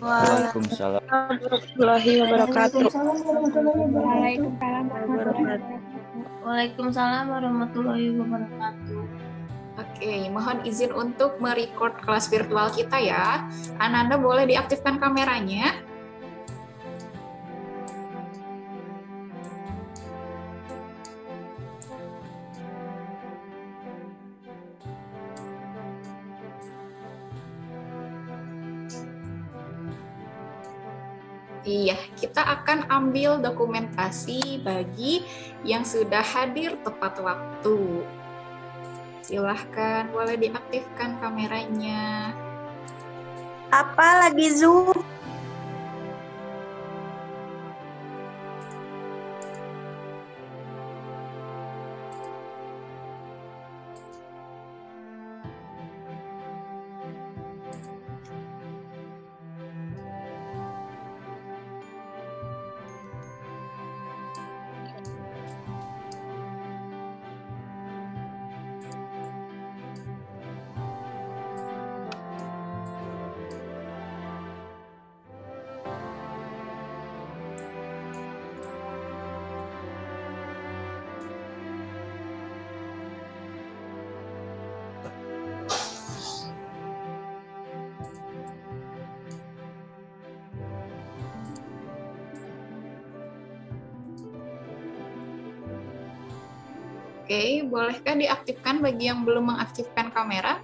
Waalaikumsalam. Warahmatullahi wabarakatuh. Waalaikumsalam warahmatullahi wabarakatuh. Oke, mohon izin untuk merecord kelas virtual kita ya. Ananda boleh diaktifkan kameranya. Iya, kita akan ambil dokumentasi bagi yang sudah hadir tepat waktu. Silahkan, boleh diaktifkan kameranya. Apa lagi Zoom? Oke, bolehkah diaktifkan bagi yang belum mengaktifkan kamera?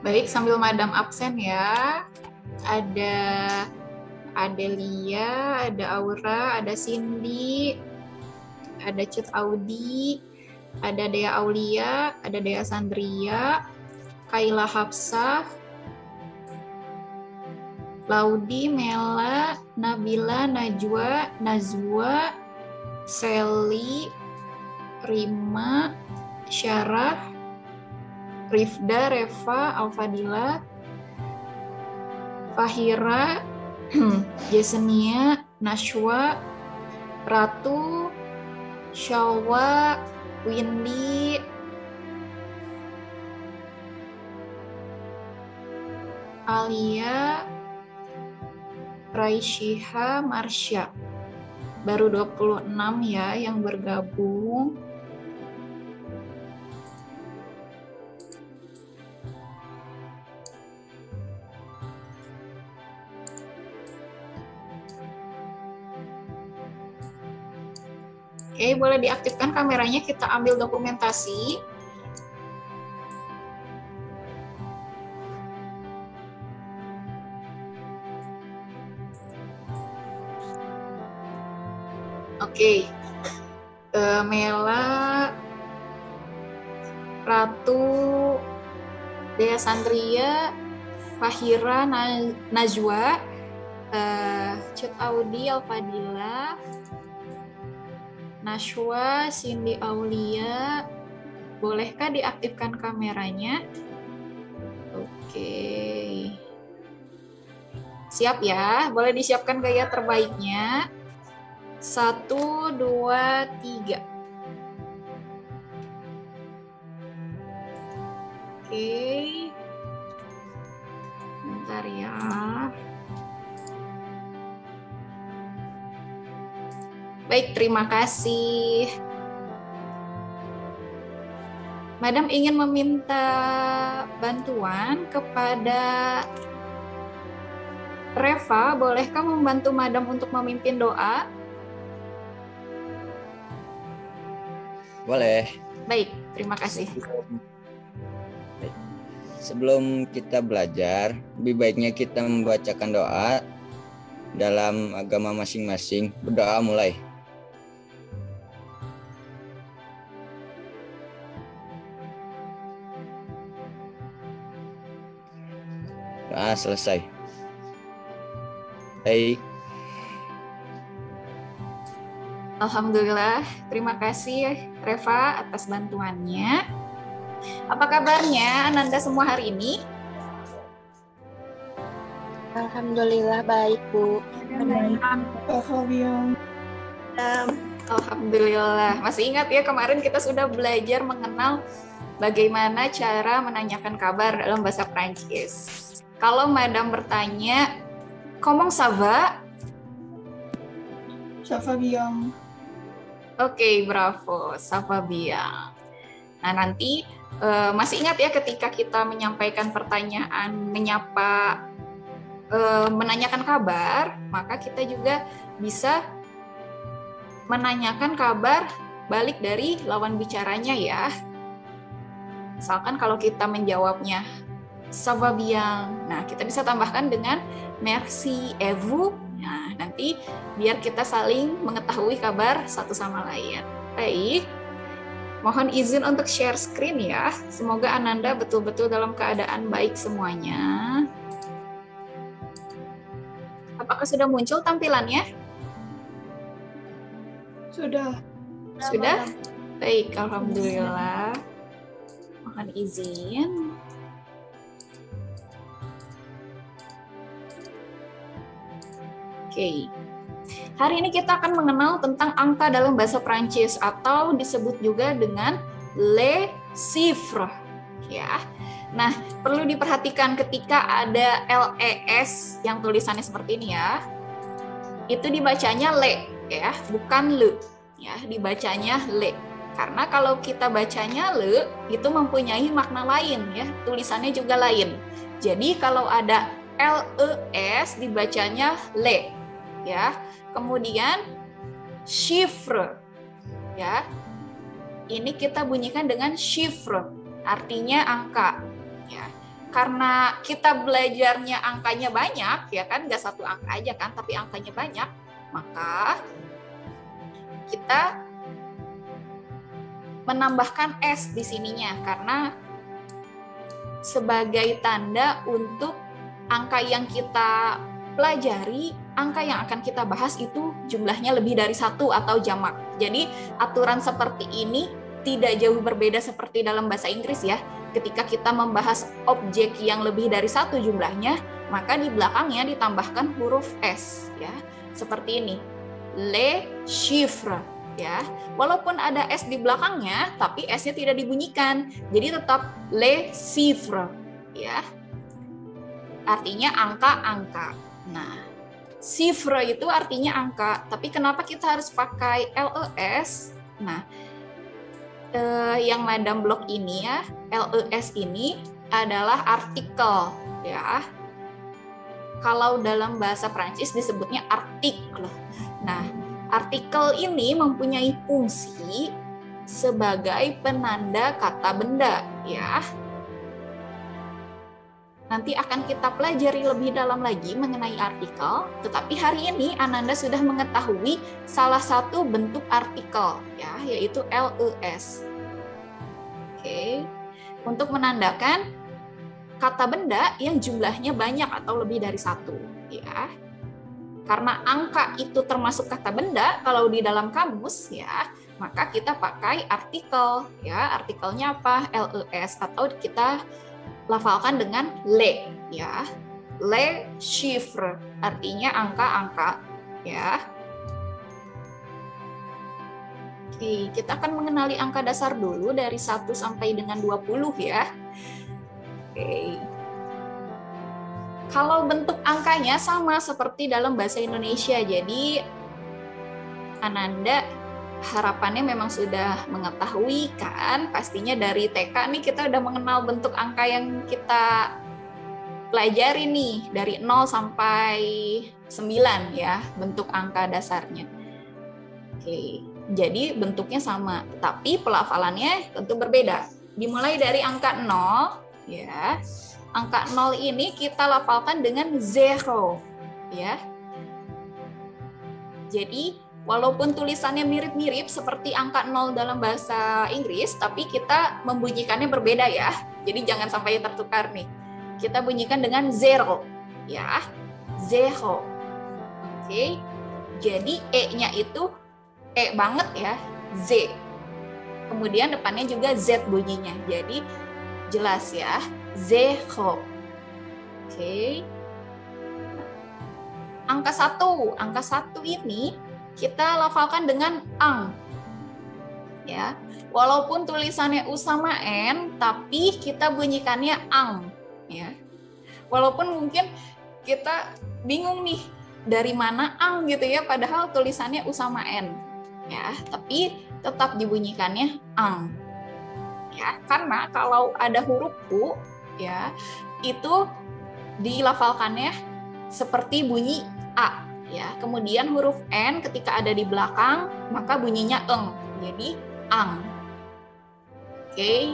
Baik, sambil madam absen ya. Ada Adelia, ada Aura, ada Cindy, ada Cut Audi, ada Dea Aulia, ada Dea Sandria, Kaila Hafsah, Laudi, Mela, Nabila, Najwa, Nazwa, Sally, Rima, Syarah, Rifda, Reva, Alfadila, Fahira, Yesenia, Nashwa, Ratu, Shalwa, Windy, Alia, Raishiha, Marsha. Baru 26 ya yang bergabung. Oke, boleh diaktifkan kameranya, kita ambil dokumentasi. Oke, Mela, Ratu, Dea Sandria, Fahira, Najwa, Cut Audi, Alfadila, Nashwa, Cindy Aulia, bolehkah diaktifkan kameranya? Oke. Siap ya, boleh disiapkan gaya terbaiknya. 1, 2, 3. Oke. Bentar ya. Baik, terima kasih. Madam ingin meminta bantuan kepada Reva, bolehkah membantu Madam untuk memimpin doa? Boleh. Baik, terima kasih. Sebelum kita belajar, lebih baiknya kita membacakan doa dalam agama masing-masing. Berdoa mulai. Selesai. Baik. Alhamdulillah, terima kasih Reva atas bantuannya. Apa kabarnya Ananda semua hari ini? Alhamdulillah baik, Bu. Alhamdulillah. Masih ingat ya kemarin kita sudah belajar mengenal bagaimana cara menanyakan kabar dalam bahasa Prancis. Kalau Madam bertanya, "Comment ça va?" Ça va bien. Oke, bravo. Ça va bien. Nah, nanti masih ingat ya ketika kita menyampaikan pertanyaan, menanyakan kabar, maka kita juga bisa menanyakan kabar balik dari lawan bicaranya ya. Misalkan kalau kita menjawabnya ça va bien, nah kita bisa tambahkan dengan merci et vous. Nah, nanti biar kita saling mengetahui kabar satu sama lain. Baik. Mohon izin untuk share screen ya. Semoga Ananda betul-betul dalam keadaan baik semuanya. Apakah sudah muncul tampilannya? Sudah. Sudah? Baik, alhamdulillah. Mohon izin. Oke. Hari ini kita akan mengenal tentang angka dalam bahasa Prancis atau disebut juga dengan les chiffres, ya. Nah, perlu diperhatikan ketika ada LES yang tulisannya seperti ini ya. Itu dibacanya le, ya, bukan le. Ya, dibacanya le. Karena kalau kita bacanya le, itu mempunyai makna lain ya, tulisannya juga lain. Jadi kalau ada LES dibacanya le, ya. Kemudian chiffre, ya. Ini kita bunyikan dengan chiffre, artinya angka, ya. Karena kita belajarnya angkanya banyak, ya kan, nggak satu angka aja kan, tapi angkanya banyak, maka kita menambahkan S di sininya karena sebagai tanda untuk angka yang kita pelajari, angka yang akan kita bahas itu jumlahnya lebih dari satu atau jamak. Jadi aturan seperti ini tidak jauh berbeda seperti dalam bahasa Inggris ya. Ketika kita membahas objek yang lebih dari satu jumlahnya, maka di belakangnya ditambahkan huruf S ya. Seperti ini. Les chiffres ya. Walaupun ada S di belakangnya, tapi S-nya tidak dibunyikan. Jadi tetap les chiffres ya. Artinya angka-angka. Nah, chiffre itu artinya angka, tapi kenapa kita harus pakai LES? Nah, yang Madam Blok ini ya, LES ini adalah artikel ya. Kalau dalam bahasa Prancis disebutnya article. Nah, artikel ini mempunyai fungsi sebagai penanda kata benda ya. Nanti akan kita pelajari lebih dalam lagi mengenai artikel, tetapi hari ini Ananda sudah mengetahui salah satu bentuk artikel, ya, yaitu LES. Oke, untuk menandakan kata benda yang jumlahnya banyak atau lebih dari satu, ya. Karena angka itu termasuk kata benda, kalau di dalam kamus, ya, maka kita pakai artikel, ya. Artikelnya apa? LES atau kita lafalkan dengan le ya. Les chiffres artinya angka-angka ya. Oke, kita akan mengenali angka dasar dulu dari 1 sampai dengan 20 ya. Oke. Kalau bentuk angkanya sama seperti dalam bahasa Indonesia. Jadi Ananda harapannya memang sudah mengetahui kan, pastinya dari TK nih kita udah mengenal bentuk angka yang kita pelajari nih, dari 0 sampai 9 ya, bentuk angka dasarnya. Oke, jadi bentuknya sama, tapi pelafalannya tentu berbeda. Dimulai dari angka 0 ya, angka 0 ini kita lafalkan dengan zero ya. Jadi walaupun tulisannya mirip-mirip seperti angka 0 dalam bahasa Inggris, tapi kita membunyikannya berbeda ya. Jadi jangan sampai tertukar nih. kita bunyikan dengan zero, ya. Zero. Oke. Jadi E-nya itu E banget ya, Z. Kemudian depannya juga Z bunyinya. Jadi jelas ya, zero. Oke. Angka 1. Angka 1 ini kita lafalkan dengan ang. Ya. Walaupun tulisannya U sama N, tapi kita bunyikannya ang, ya. Walaupun mungkin kita bingung nih dari mana ang gitu ya, padahal tulisannya U sama N, ya. Tapi tetap dibunyikannya ang, ya. Karena kalau ada huruf U, ya, itu dilafalkannya seperti bunyi A, ya. Kemudian huruf N ketika ada di belakang maka bunyinya eng, jadi ang. Oke,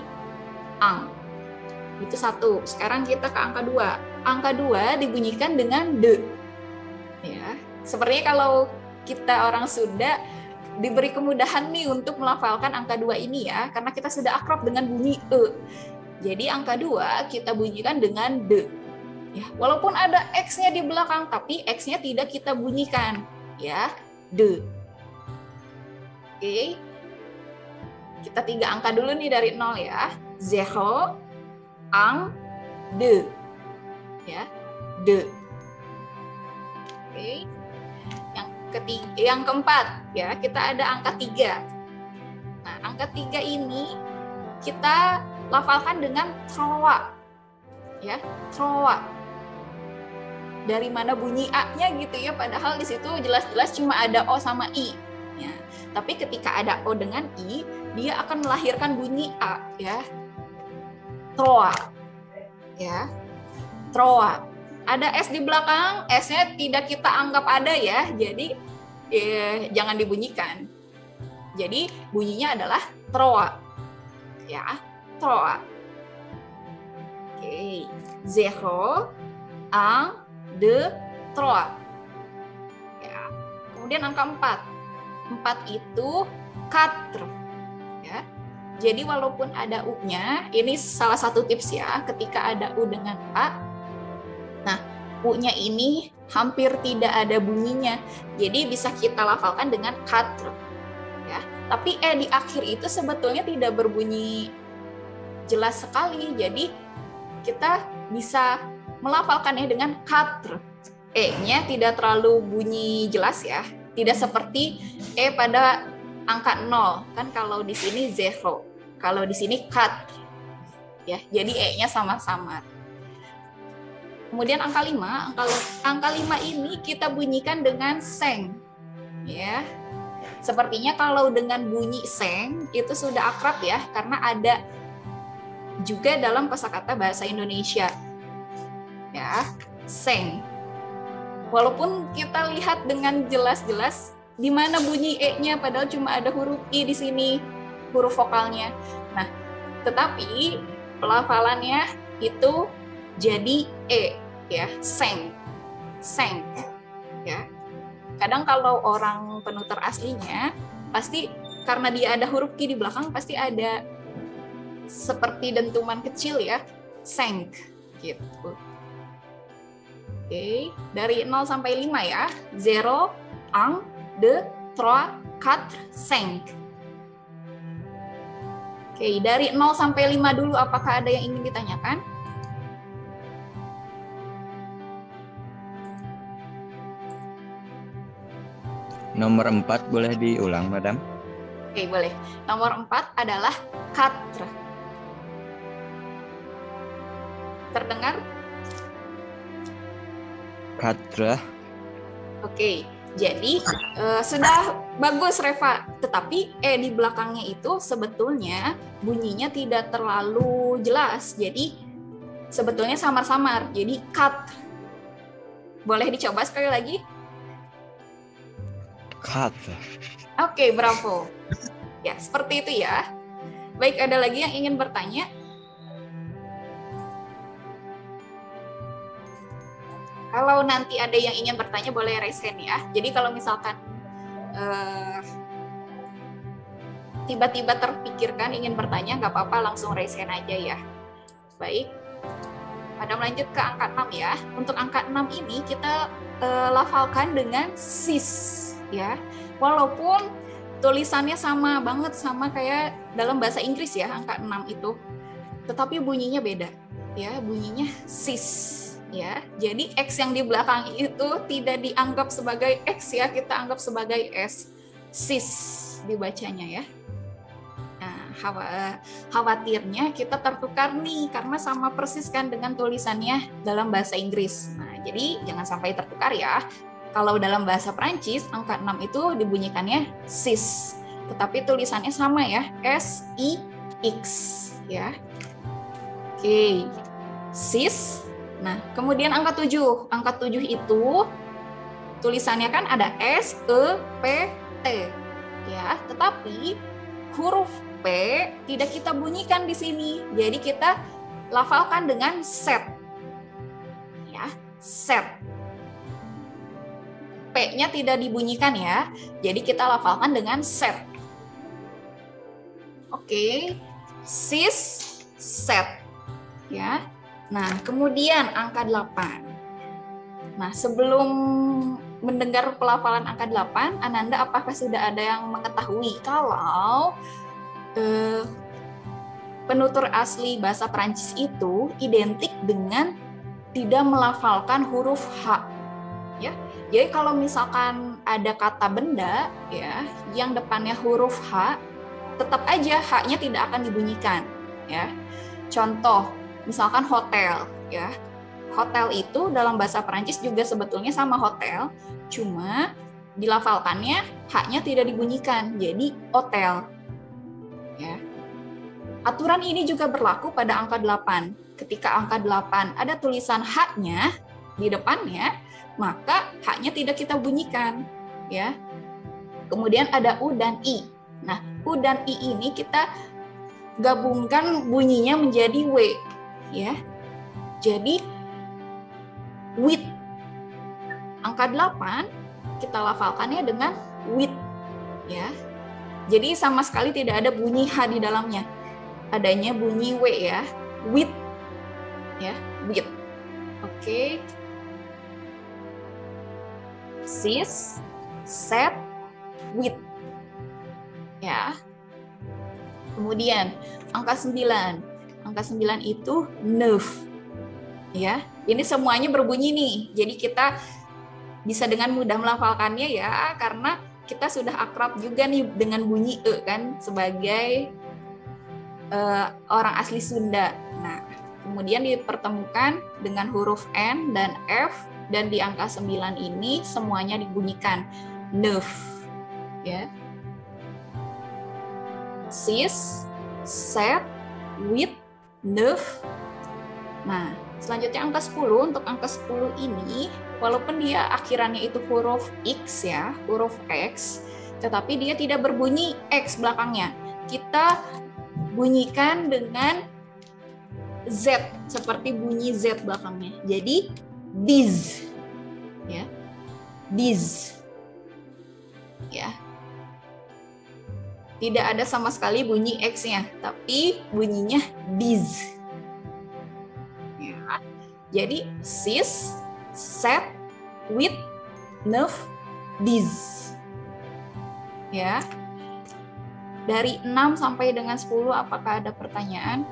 ang. Itu 1. Sekarang kita ke angka 2. Angka 2 dibunyikan dengan de. Ya, sepertinya kalau kita orang Sunda diberi kemudahan nih untuk melafalkan angka 2 ini ya, karena kita sudah akrab dengan bunyi e. Jadi angka 2 kita bunyikan dengan de. Ya, walaupun ada X-nya di belakang, tapi X-nya tidak kita bunyikan, ya, de. Oke. Kita 3 angka dulu nih dari 0 ya. Zero, ang, de. Ya, de. Oke. Yang keempat ya, kita ada angka 3. Nah, angka 3 ini kita lafalkan dengan troa. Ya, troa. Dari mana bunyi A-nya gitu ya, padahal di situ jelas-jelas cuma ada O sama I. Ya. Tapi ketika ada O dengan I, dia akan melahirkan bunyi A, ya. Troa. Ya. Troa. Ada S di belakang, S-nya tidak kita anggap ada ya, jadi jangan dibunyikan. Jadi bunyinya adalah troa. Ya, troa. Oke. Zero, ang, de, troa. Ya. Kemudian angka 4. 4 itu quatre. Ya. Jadi walaupun ada U-nya, ini salah satu tips ya, ketika ada U dengan A, nah U-nya ini hampir tidak ada bunyinya, jadi bisa kita lafalkan dengan quatre. Ya. Tapi E di akhir itu sebetulnya tidak berbunyi jelas sekali, jadi kita bisa melafalkannya dengan quatre. E-nya tidak terlalu bunyi jelas ya, tidak seperti E pada angka 0, kan kalau di sini zero, kalau di sini quatre. Ya, jadi E-nya sama-sama. Kemudian angka 5, angka 5 ini kita bunyikan dengan seng. Ya. Sepertinya kalau dengan bunyi seng itu sudah akrab ya, karena ada juga dalam kosakata bahasa Indonesia. Ya, seng. Walaupun kita lihat dengan jelas-jelas di mana bunyi E-nya, padahal cuma ada huruf I di sini, huruf vokalnya. Nah, tetapi pelafalannya itu jadi E, ya, seng, seng, ya. Kadang kalau orang penutur aslinya, pasti karena dia ada huruf Q di belakang, pasti ada seperti dentuman kecil ya, seng, gitu. Oke, dari 0 sampai 5 ya. 0, un, 2, 3, 4, 5. Oke, dari 0 sampai 5 dulu, apakah ada yang ingin ditanyakan? Nomor 4 boleh diulang, Madam? Oke, boleh. Nomor 4 adalah quatre. Terdengar? Quatre. Oke, jadi sudah bagus Reva. Tetapi E di belakangnya itu sebetulnya bunyinya tidak terlalu jelas. Jadi sebetulnya samar-samar. Jadi cut. Boleh dicoba sekali lagi? Quatre. Oke, bravo. Ya, seperti itu ya. Baik, ada lagi yang ingin bertanya? Kalau nanti ada yang ingin bertanya boleh raise hand ya. Jadi kalau misalkan tiba-tiba terpikirkan ingin bertanya, nggak apa-apa, langsung raise hand aja ya. Baik. Madam lanjut ke angka 6 ya. Untuk angka 6 ini kita lafalkan dengan sis ya. Walaupun tulisannya sama banget sama kayak dalam bahasa Inggris ya, angka 6 itu. Tetapi bunyinya beda ya, bunyinya sis ya. Jadi X yang di belakang itu tidak dianggap sebagai X ya, kita anggap sebagai S. Sis dibacanya ya. Khawatirnya kita tertukar nih karena sama persis kan dengan tulisannya dalam bahasa Inggris. Nah, jadi jangan sampai tertukar ya. Kalau dalam bahasa Prancis angka 6 itu dibunyikannya sis, tetapi tulisannya sama ya, S I X ya. Oke. Sis. Nah, kemudian angka 7. Angka 7 itu tulisannya kan ada S E P T ya, tetapi huruf P tidak kita bunyikan di sini. Jadi kita lafalkan dengan set. Ya, set. P-nya tidak dibunyikan ya. Jadi kita lafalkan dengan set. Oke. Sis, set. Ya. Nah, kemudian angka 8. Nah, sebelum mendengar pelafalan angka 8, Ananda apakah sudah ada yang mengetahui kalau penutur asli bahasa Prancis itu identik dengan tidak melafalkan huruf H ya. Jadi kalau misalkan ada kata benda ya yang depannya huruf H, tetap aja H-nya tidak akan dibunyikan ya. Contoh misalkan hotel ya. Hotel itu dalam bahasa Prancis juga sebetulnya sama hotel, cuma dilafalkannya H-nya tidak dibunyikan jadi hotel. Ya. Aturan ini juga berlaku pada angka 8. Ketika angka 8 ada tulisan H-nya di depannya, maka H-nya tidak kita bunyikan, ya. Kemudian ada U dan I. Nah, U dan I ini kita gabungkan bunyinya menjadi W, ya. Jadi with. Angka 8 kita lafalkannya dengan with, ya. Jadi sama sekali tidak ada bunyi H di dalamnya. Adanya bunyi W ya. With. Ya, with. Oke. Sis, set, with. Ya. Kemudian angka 9. Angka 9 itu neuf. Ya. Ini semuanya berbunyi nih. Jadi kita bisa dengan mudah melafalkannya ya, karena kita sudah akrab juga nih dengan bunyi E kan sebagai orang asli Sunda. Nah, kemudian dipertemukan dengan huruf N dan F, dan di angka 9 ini semuanya dibunyikan neuf. Ya. Sis, set, with, neuf. Nah, selanjutnya angka 10. Untuk angka 10 ini, walaupun dia akhirannya itu huruf X ya, huruf X, tetapi dia tidak berbunyi X belakangnya. Kita bunyikan dengan Z, seperti bunyi Z belakangnya. Jadi, diz. Ya. Diz. Ya. Tidak ada sama sekali bunyi X-nya, tapi bunyinya diz. Ya. Jadi, sis, set, with, neuf, diz. Ya. Dari 6 sampai dengan 10, apakah ada pertanyaan?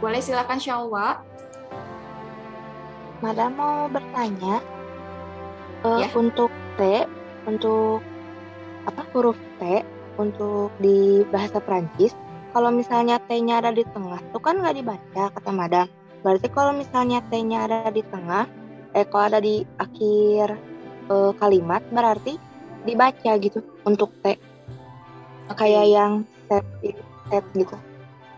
Boleh silakan Syawwa. Madam mau bertanya, Ya. untuk T, untuk huruf T untuk di bahasa Prancis, kalau misalnya T-nya ada di tengah, itu kan nggak dibaca kata Madam. Berarti kalau misalnya T-nya ada di tengah, kalau ada di akhir kalimat, berarti dibaca gitu untuk T. Kayak yang set gitu.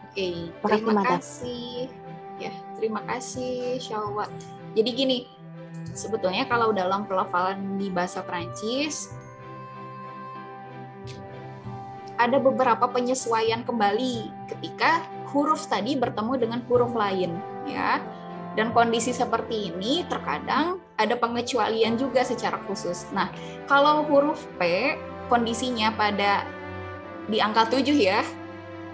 Oke, Makasih, terima Madam. kasih. Ya, terima kasih Syawwa. Jadi gini, sebetulnya kalau dalam pelafalan di bahasa Prancis ada beberapa penyesuaian kembali ketika huruf tadi bertemu dengan huruf lain, ya. Dan kondisi seperti ini terkadang ada pengecualian juga secara khusus. Nah, kalau huruf P kondisinya pada di angka 7 ya,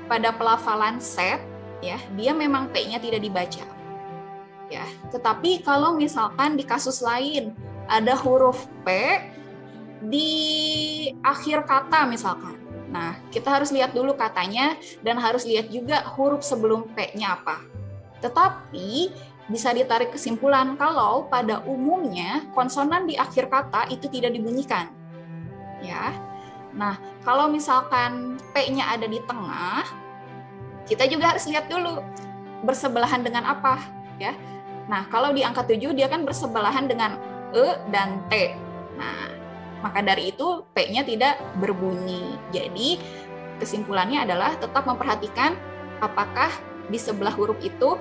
pada pelafalan set ya, dia memang P-nya tidak dibaca. Ya, tetapi kalau misalkan di kasus lain ada huruf P di akhir kata misalkan. Nah, kita harus lihat dulu katanya dan harus lihat juga huruf sebelum P-nya apa. Tetapi bisa ditarik kesimpulan kalau pada umumnya konsonan di akhir kata itu tidak dibunyikan. Ya. Nah, kalau misalkan P-nya ada di tengah, kita juga harus lihat dulu bersebelahan dengan apa, ya. Nah, kalau di angka 7 dia kan bersebelahan dengan E dan T. Nah, maka dari itu P-nya tidak berbunyi. Jadi, kesimpulannya adalah tetap memperhatikan apakah di sebelah huruf itu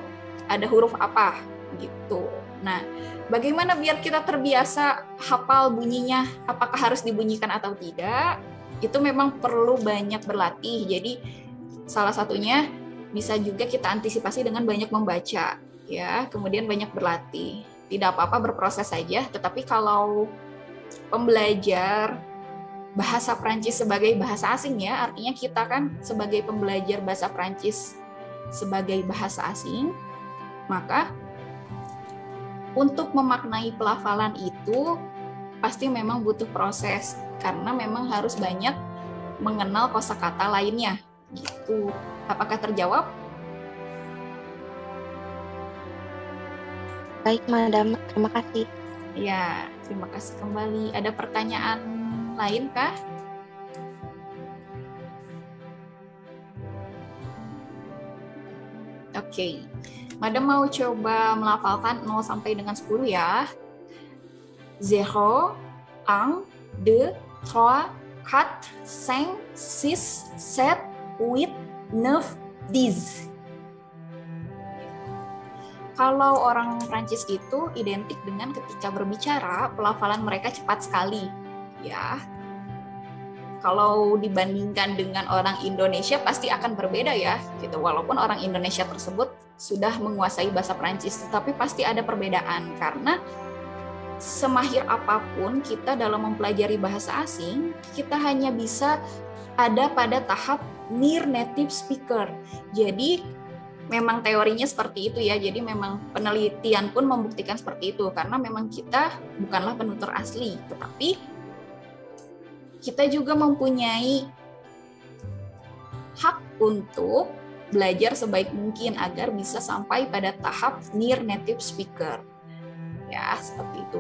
ada huruf apa, gitu. Nah, bagaimana biar kita terbiasa hafal bunyinya, apakah harus dibunyikan atau tidak? Itu memang perlu banyak berlatih. Jadi, salah satunya bisa juga kita antisipasi dengan banyak membaca, ya, kemudian banyak berlatih. Tidak apa-apa, berproses saja, tetapi kalau pembelajar bahasa Prancis sebagai bahasa asing, ya, artinya kita kan sebagai pembelajar bahasa Prancis sebagai bahasa asing, maka untuk memaknai pelafalan itu pasti memang butuh proses, karena memang harus banyak mengenal kosakata lainnya, gitu. Apakah terjawab? Baik, Madam. Terima kasih. Ya, terima kasih kembali. Ada pertanyaan lain kah? Oke. Madam mau coba melafalkan 0 sampai dengan 10 ya. 0, 1, 2, 3, 4, 5, 6, 7, 8, 9, 10. Kalau orang Prancis itu identik dengan ketika berbicara, pelafalan mereka cepat sekali, ya. Kalau dibandingkan dengan orang Indonesia pasti akan berbeda ya, gitu. Walaupun orang Indonesia tersebut sudah menguasai bahasa Prancis, tetapi pasti ada perbedaan karena semahir apapun kita dalam mempelajari bahasa asing, kita hanya bisa ada pada tahap near native speaker. Jadi memang teorinya seperti itu ya, jadi memang penelitian pun membuktikan seperti itu, karena memang kita bukanlah penutur asli, tetapi kita juga mempunyai hak untuk belajar sebaik mungkin agar bisa sampai pada tahap near native speaker. Ya, seperti itu.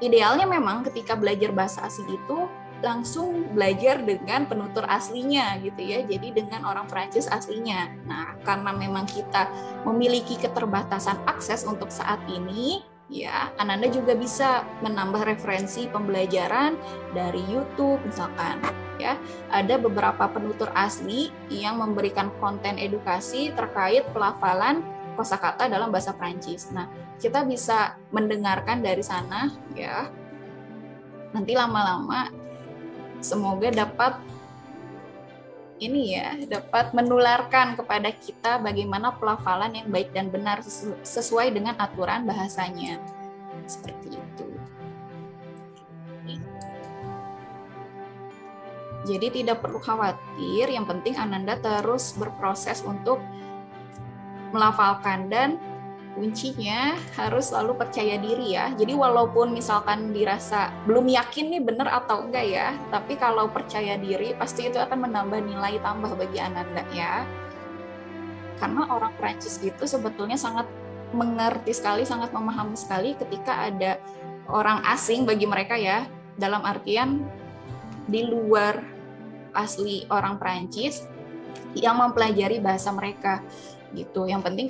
Idealnya memang ketika belajar bahasa asing itu langsung belajar dengan penutur aslinya gitu ya, jadi dengan orang Prancis aslinya. Nah, karena memang kita memiliki keterbatasan akses untuk saat ini, ya, Ananda juga bisa menambah referensi pembelajaran dari YouTube misalkan, ya. Ada beberapa penutur asli yang memberikan konten edukasi terkait pelafalan kosakata dalam bahasa Prancis. Nah, kita bisa mendengarkan dari sana, ya. Nanti lama-lama semoga dapat dapat menularkan kepada kita bagaimana pelafalan yang baik dan benar sesuai dengan aturan bahasanya. Seperti itu. Jadi tidak perlu khawatir, yang penting Ananda terus berproses untuk melafalkan, dan kuncinya harus selalu percaya diri ya. Jadi walaupun misalkan dirasa belum yakin nih benar atau enggak ya, tapi kalau percaya diri pasti itu akan menambah nilai tambah bagi Ananda ya. Karena orang Prancis itu sebetulnya sangat mengerti sekali, sangat memahami sekali ketika ada orang asing bagi mereka ya, dalam artian di luar asli orang Prancis yang mempelajari bahasa mereka. Gitu. Yang penting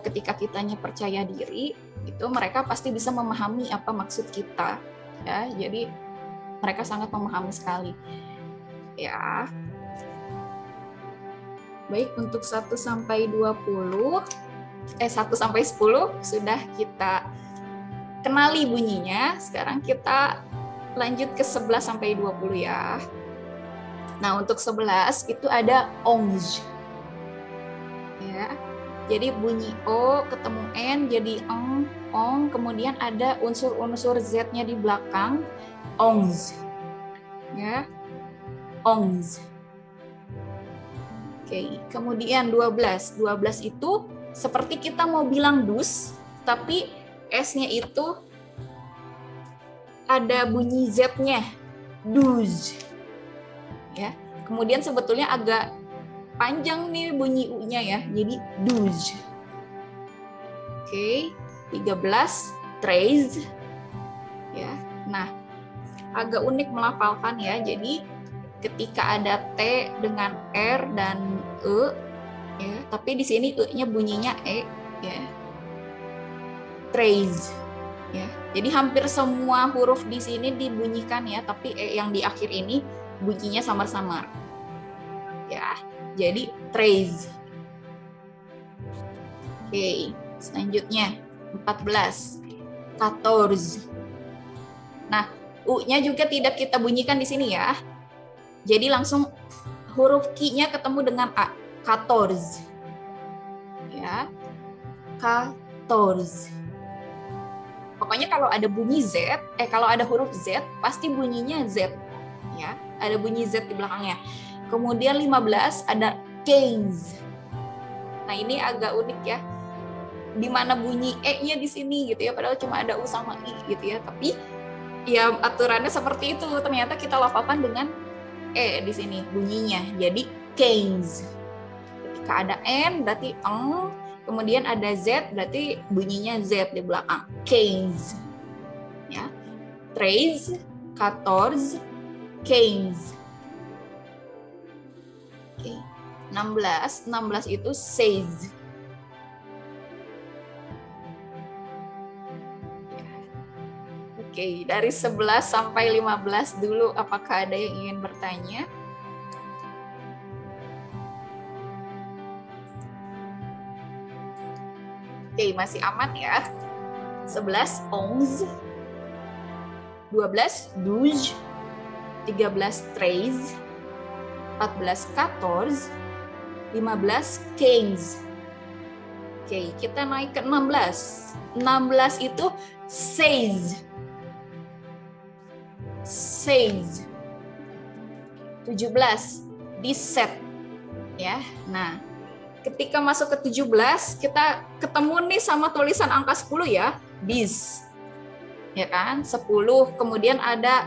ketika kitanya percaya diri, itu mereka pasti bisa memahami apa maksud kita, ya. Jadi mereka sangat memahami sekali, ya. Baik, untuk 1 sampai 10 sudah kita kenali bunyinya. Sekarang kita lanjut ke 11 sampai 20 ya. Nah, untuk 11 itu ada onze. Ya, jadi bunyi O ketemu N jadi ong, kemudian ada unsur-unsur Z-nya di belakang, onze, ya, onze. Oke, kemudian 12. 12 itu seperti kita mau bilang dus, tapi S-nya itu ada bunyi Z-nya. Dus. Ya. Kemudian sebetulnya agak panjang nih bunyi U-nya ya. Jadi dus. Oke, 13 trays. Ya. Nah, agak unik melafalkan ya. Jadi ketika ada T dengan R dan E, ya, tapi di sini E-nya bunyinya E, ya. Trays, ya. Jadi hampir semua huruf di sini dibunyikan ya, tapi E yang di akhir ini bunyinya samar-samar, ya. Jadi trays. Oke, selanjutnya 14, 14. Nah, U-nya juga tidak kita bunyikan di sini ya. Jadi langsung huruf Q-nya ketemu dengan A. 14. Ya. 14. Pokoknya kalau ada bunyi Z, kalau ada huruf Z, pasti bunyinya Z. Ya, ada bunyi Z di belakangnya. Kemudian 15 ada 15. Nah, ini agak unik ya. Di mana bunyi E-nya di sini gitu ya, padahal cuma ada U sama I gitu ya. Tapi ya aturannya seperti itu. Ternyata kita lafalkan dengan E di sini bunyinya. Jadi 15. Ketika ada N berarti eng, kemudian ada Z berarti bunyinya Z di belakang. 15. Ya. 13, 14, 15. Oke. 16 itu says. Oke, dari 11 sampai 15 dulu, apakah ada yang ingin bertanya? Oke, masih aman ya. 11 11, 12 12, 13 13, 14 14, 15 15. Oke, kita naik ke 16. 16 itu says. Says. 17 diset, ya. Nah, ketika masuk ke 17 kita ketemu nih sama tulisan angka 10 ya, this, ya kan, 10. Kemudian ada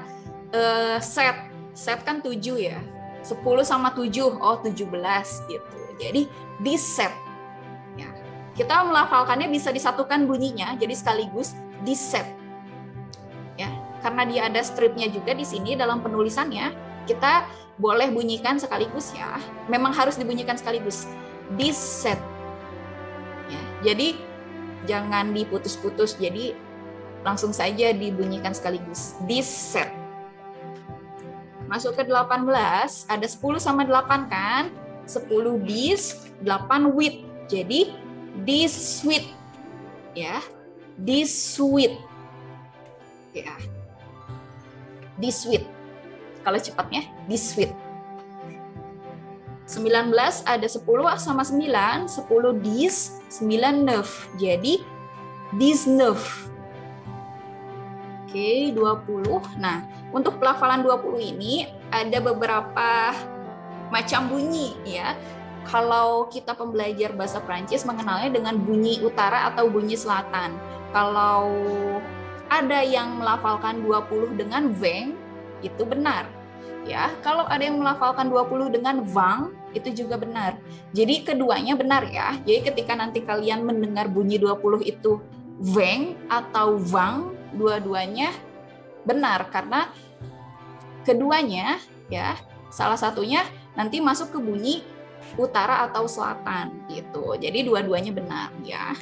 set, set kan 7 ya, 10 sama 7, oh 17 gitu. Jadi diset, ya. Kita melafalkannya bisa disatukan bunyinya, jadi sekaligus diset. Karena dia ada stripnya juga di sini dalam penulisannya, kita boleh bunyikan sekaligus ya. Memang harus dibunyikan sekaligus. This set. Ya, jadi jangan diputus-putus, jadi langsung saja dibunyikan sekaligus. This set. Masuk ke 18, ada 10 sama 8 kan? 10 this, 8 with. Jadi this sweet. Ya. This sweet. Ya. This sweet. Kalau cepatnya, this sweet. 19 ada 10 sama 9, 10 this, 9 neuf. Jadi this neuf. Oke, 20. Nah, untuk pelafalan 20 ini ada beberapa macam bunyi ya. Kalau kita pembelajar bahasa Prancis mengenalnya dengan bunyi utara atau bunyi selatan. Kalau ada yang melafalkan 20 dengan veng, itu benar. Ya, kalau ada yang melafalkan 20 dengan vang, itu juga benar. Jadi keduanya benar ya. Jadi ketika nanti kalian mendengar bunyi 20 itu veng atau vang, dua-duanya benar karena keduanya ya, salah satunya nanti masuk ke bunyi utara atau selatan gitu. Jadi dua-duanya benar ya.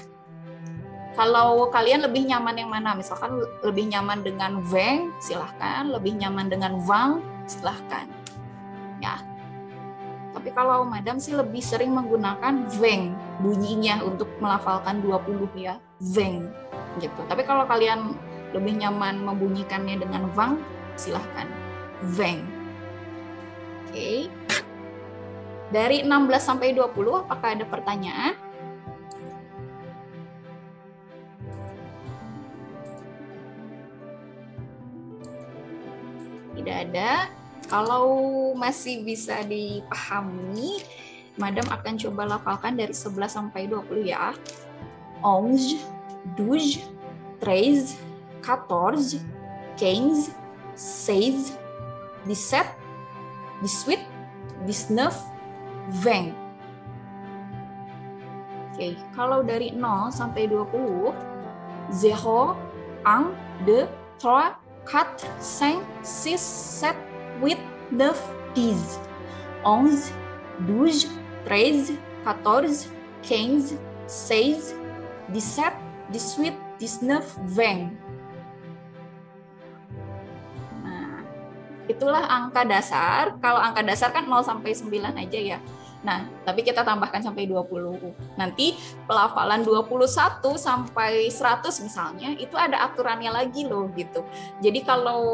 Kalau kalian lebih nyaman yang mana? Misalkan lebih nyaman dengan veng, silahkan. Lebih nyaman dengan vang, silahkan. Ya. Tapi kalau madam sih lebih sering menggunakan veng bunyinya untuk melafalkan 20 ya. Veng gitu. Tapi kalau kalian lebih nyaman membunyikannya dengan vang, silahkan. Veng. Oke. Dari 16 sampai 20, apakah ada pertanyaan? Tidak ada. Kalau masih bisa dipahami, Madam akan coba lafalkan dari 11 sampai 20 ya. 11, 12, 13, 14, 15, 16, 17, 18, 19, 20. Oke, kalau dari 0 sampai 20, 0, 1, 2, 3, 4, 5, 6, 7, 8, 9, 10, 11, 12, 13, 14, 15, 16, 17, 18, 19, 20. Nah, itulah angka dasar. Kalau angka dasar kan 0 sampai 9 aja ya. Nah, tapi kita tambahkan sampai 20. Nanti pelafalan 21 sampai 100 misalnya, itu ada aturannya lagi loh gitu. Jadi kalau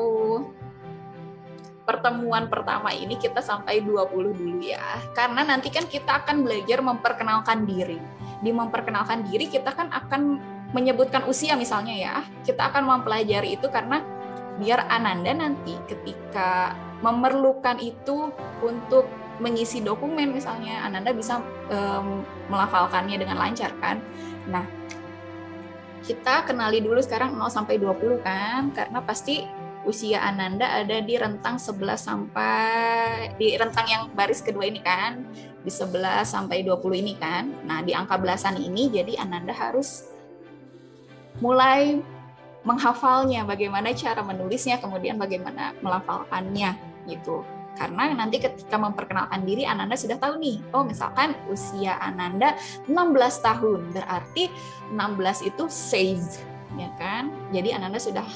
pertemuan pertama ini kita sampai 20 dulu ya. Karena nanti kan kita akan belajar memperkenalkan diri. Di memperkenalkan diri kita kan akan menyebutkan usia misalnya ya. Kita akan mempelajari itu karena biar Ananda nanti ketika memerlukan itu untuk mengisi dokumen misalnya, Ananda bisa melafalkannya dengan lancar kan. Nah, kita kenali dulu sekarang 0 sampai 20 kan, karena pasti usia Ananda ada di rentang 11 sampai di rentang yang baris kedua ini kan, di 11 sampai 20 ini kan. Nah, di angka belasan ini jadi Ananda harus mulai menghafalnya, bagaimana cara menulisnya, kemudian bagaimana melafalkannya gitu. Karena nanti ketika memperkenalkan diri, Ananda sudah tahu nih, oh misalkan usia Ananda 16 tahun, berarti 16 itu says, ya kan? Jadi Ananda sudah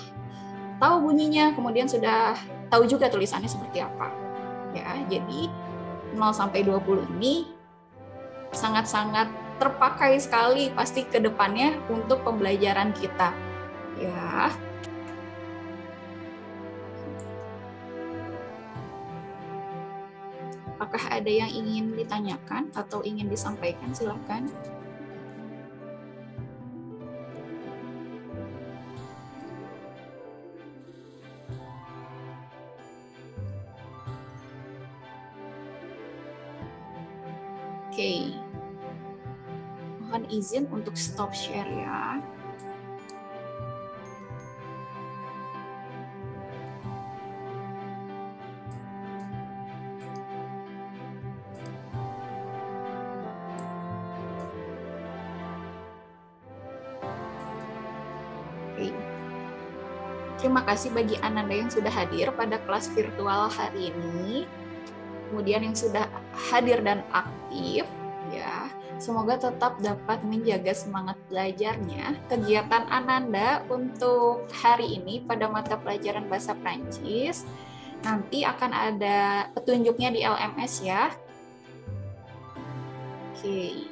tahu bunyinya, kemudian sudah tahu juga tulisannya seperti apa. Ya, jadi 0 sampai 20 ini sangat-sangat terpakai sekali pasti ke depannya untuk pembelajaran kita. Ya. Apakah ada yang ingin ditanyakan atau ingin disampaikan? Silakan. Oke. Mohon izin untuk stop share ya. Terima kasih bagi Ananda yang sudah hadir pada kelas virtual hari ini. Kemudian yang sudah hadir dan aktif, ya. Semoga tetap dapat menjaga semangat belajarnya. Kegiatan Ananda untuk hari ini pada mata pelajaran bahasa Prancis nanti akan ada petunjuknya di LMS ya. Oke.